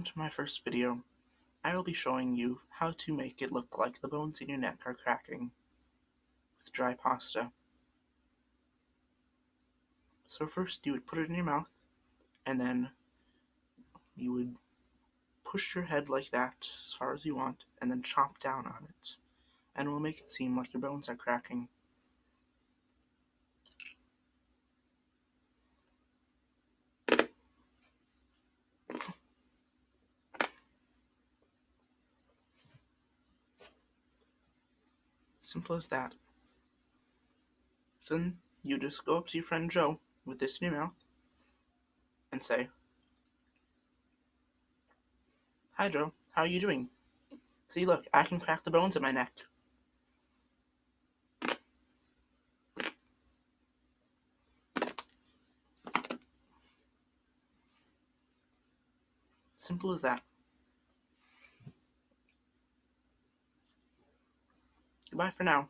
Welcome to my first video. I will be showing you how to make it look like the bones in your neck are cracking with dry pasta. So first you would put it in your mouth, and then you would push your head like that as far as you want, and then chomp down on it, and it will make it seem like your bones are cracking. Simple as that. So then you just go up to your friend Joe with this in your mouth and say, "Hi Joe, how are you doing? See, look, I can crack the bones in my neck." Simple as that. Goodbye for now.